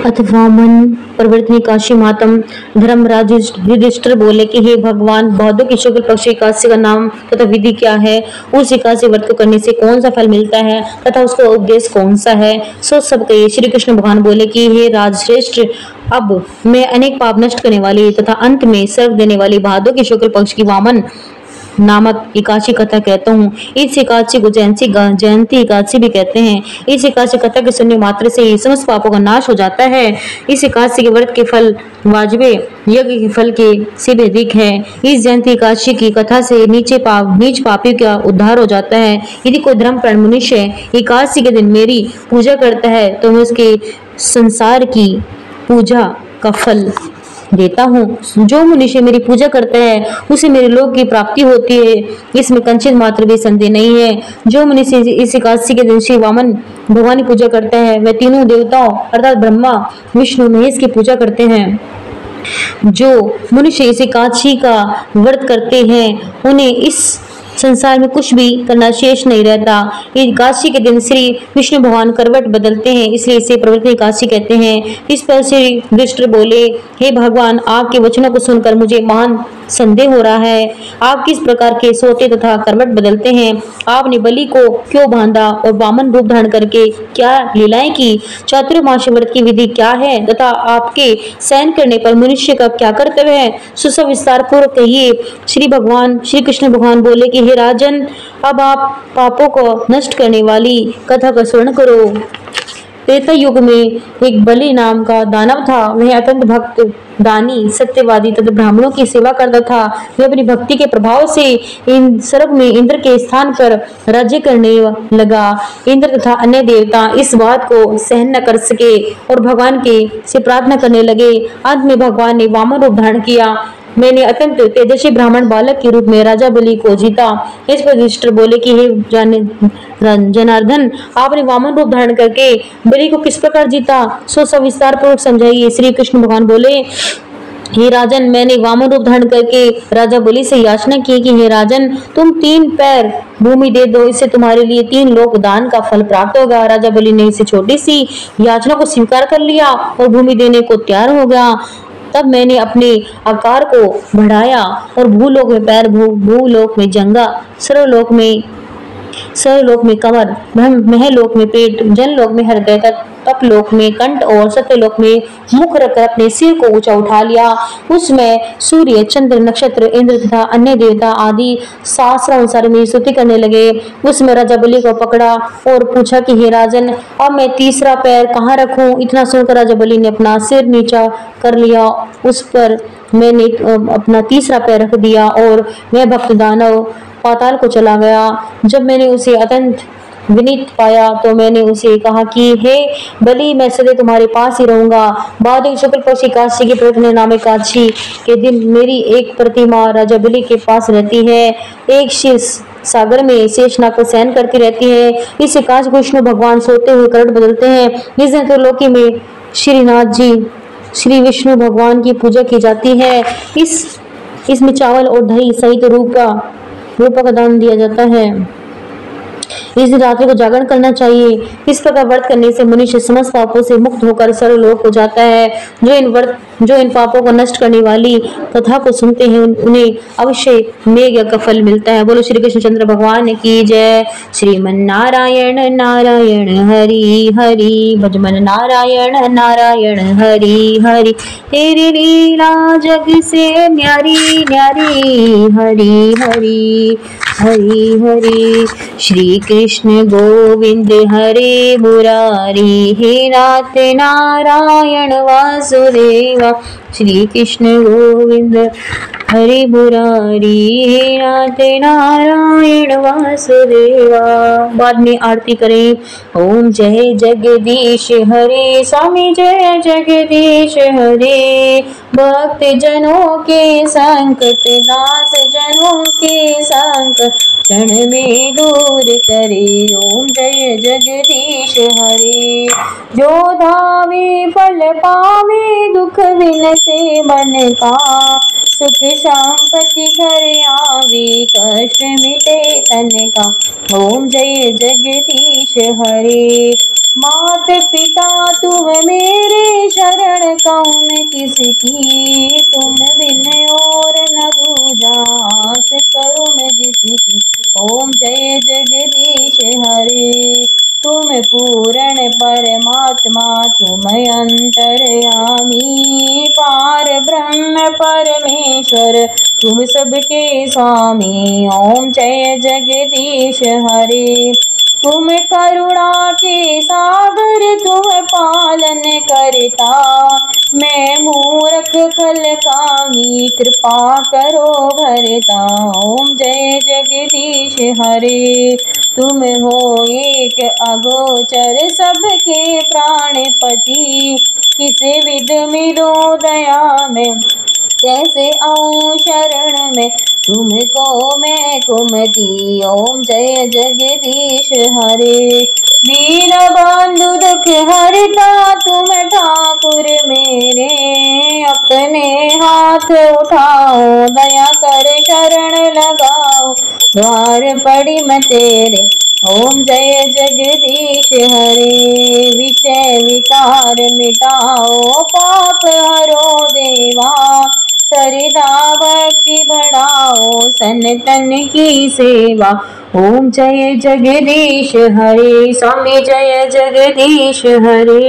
अथ वामन प्रवर्तनी काशी मातम धर्मराज युधिष्ठिर बोले कि हे भगवान, भादों की शुक्ल पक्ष एकादशी का नाम तथा विधि क्या है? उस एकादशी व्रत को करने से कौन सा फल मिलता है तथा उसका उपदेश कौन सा है? सो सब कहिए। श्री कृष्ण भगवान बोले कि हे राजश्रेष्ठ, अब मैं अनेक पाप नष्ट करने वाली तथा अंत में स्वर्ग देने वाली भादों की शुक्ल पक्ष की वामन नामक एकादशी कथा कहता हूँ। इस एकादशी को जयंती एकादशी भी कहते हैं। इस एकादशी कथा के सुनने मात्र से ही समस्त पापों का नाश हो जाता है। इस एकादशी के व्रत के फल वाजबे यज्ञ के फल के से भी अधिक है। इस जयंती एकादशी की कथा से नीच पापी का उद्धार हो जाता है। यदि कोई धर्मप्राण मनुष्य एकादशी के दिन मेरी पूजा करता है तो मैं उसके संसार की पूजा का फल देता हूँ। जो मनुष्य मेरी पूजा करता है उसे मेरे लोक की प्राप्ति होती है, इसमें कंचित मात्र भी संदेह नहीं है। जो मनुष्य इस एकादशी के दिन श्री वामन भगवान की पूजा करता है वह तीनों देवताओं अर्थात ब्रह्मा विष्णु महेश की पूजा करते हैं। जो मनुष्य इस एकादशी का व्रत करते हैं उन्हें इस संसार में कुछ भी करना शेष नहीं रहता। एकादशी के दिन श्री विष्णु भगवान करवट बदलते हैं, इसलिए इसे प्रवर्तनी एकादशी कहते हैं। इस पर श्री युधिष्ठिर बोले, हे भगवान, आपके वचनों को सुनकर मुझे महान संदेह हो रहा है। आप किस प्रकार के सोते तथा करवट बदलते हैं? आपने बलि को क्यों बांधा और वामन रूप धारण करके क्या लीलाएं की? चातुर्मास्य व्रत की विधि क्या है तथा आपके शयन करने पर मनुष्य का क्या कर्तव्य है? सुसव विस्तार पूर्वक कहिए। श्री कृष्ण भगवान बोले कि हे राजन, अब आप पापों को नष्ट करने वाली कथा का स्मरण करो। त्रेता युग में एक बलि नाम का दानव था। वह अत्यंत भक्त, दानी, सत्यवादी तथा ब्राह्मणों की सेवा करता था। वह अपनी भक्ति के प्रभाव से इन स्वर्ग में इंद्र के स्थान पर राज्य करने लगा। इंद्र तथा अन्य देवता इस बात को सहन न कर सके और भगवान के से प्रार्थना करने लगे। अंत में भगवान ने वामन रूप धारण किया। मैंने अत्यंत तेजस्वी ब्राह्मण बालक के रूप में राजा बलि को जीता। इस पर युधिष्ठिर बोले कि हे जनार्दन, आपने वामन रूप धारण करके बलि को किस प्रकार जीता? सो सब विस्तार पूर्वक समझाइए। श्री कृष्ण भगवान बोले, हे राजन, मैंने वामन रूप धारण करके राजा बलि से याचना की कि हे राजन, तुम 3 पैर भूमि दे दो, इससे तुम्हारे लिए 3 लोक दान का फल प्राप्त होगा। राजा बलि ने इसे छोटी सी याचना को स्वीकार कर लिया और भूमि देने को तैयार हो गया। तब मैंने अपने आकार को बढ़ाया और भूलोक में पैर, भूलोक में जंगा, सर्वलोक में कमर, महलोक में पेट, जनलोक में हृदय, तपलोक में कंठ और सत्यलोक में मुख रखकर अपने सिर को ऊंचा उठा लिया। उसमें सूर्य, चंद्र, नक्षत्र, इंद्र तथा अन्य देवता आदि शास्त्रानुसार मेरी स्तुति करने लगे। उसमें राजा बलि को पकड़ा और पूछा कि हे राजन, अब मैं तीसरा पैर कहाँ रखूं? इतना सुनकर राजा बलि ने अपना सिर नीचा कर लिया। उस पर मैंने अपना तीसरा पैर रख दिया और वह भक्त दानव पाताल को चला गया। जब मैंने उसे अत्यंत विनीत पाया तो मैंने उसे कहा कि हे बलि, मैं सदैव तुम्हारे पास ही रहूंगा। बाद शुक्ल पक्ष एकादशी की प्रवर्तनी नाम एकादशी के दिन मेरी एक प्रतिमा राजा बलि के पास रहती है। एक शीर्ष सागर में शेषनाग को सहन करती रहती है। इस एकादशी को विष्णु भगवान सोते हुए करवट बदलते हैं। इस दिन त्रिलोकी में श्रीनाथ जी श्री विष्णु भगवान की पूजा की जाती है। इसमें चावल और दही सहित रूपा का दान दिया जाता है। इस दिन रात्रि को जागरण करना चाहिए। इस प्रकार व्रत करने से मनुष्य समस्त पापों से मुक्त होकर सर्वलोक हो जाता है। जो इन पापों को नष्ट करने वाली कथा को सुनते हैं उन्हें अवश्य मेघ का फल मिलता है। बोलो श्री कृष्णचंद्र भगवान की जय। श्रीमन नारायण नारायण हरि हरि, भजमन नारायण नारायण हरि हरि, तेरी लीला जग से न्यारी न्यारी, हरि हरि हरि हरि। श्री कृष्ण गोविंद हरे मुरारी, हे नाथ नारायण वासुदेव। श्री कृष्ण गोविंद हरे मुरारी, हे नाथ नारायण वासुदेवा। बाद में आरती करें। ओम जय जगदीश हरे, स्वामी जय जगदीश हरे। भक्त जनों के संकट, दास जनों के संकट क्षण में दूर करे। ओम जय जगदीश हरे। जो धावे फल पावे, दुख बिन से मन का, सुख संपत्ति घर आवे, कष्ट मिटे तन का। ओम जय जगदीश हरे। मात पिता तुम मेरे, शरण कहूँ मैं किसकी, तुम बिन और न दूजा आस करूँ मैं जिसकी। ओम जय जगदीश हरे, तुम पूर्ण परमात्मा, तुम अंतर्यामी, पार ब्रह्म परमेश्वर, तुम सबके स्वामी। ओम जय जगदीश हरे, तुम करुणा के सागर, तुम पालन करता, मैं मूर्ख खल कामी, कृपा करो भरता। ओम जय जगदीश हरे, तुम हो एक अगोचर, सबके प्राणपति, किस विध मिलो दया में, कैसे आऊं शरण में, तुमको मैं कुमति। ओम जय जगदीश हरे, दीन बंधु दुख हरता, तुम ठाकुर मेरे, अपने हाथ उठाओ, दया कर शरण लगाओ, द्वार पड़ी मैं तेरे। ओम जय जगदीश हरे, विषय विकार मिटाओ, पाप हरो देवा, सरिदा भक्ति बढ़ाओ, सनातन की सेवा। ओम जय जगदीश हरे, स्वामी जय जगदीश हरे।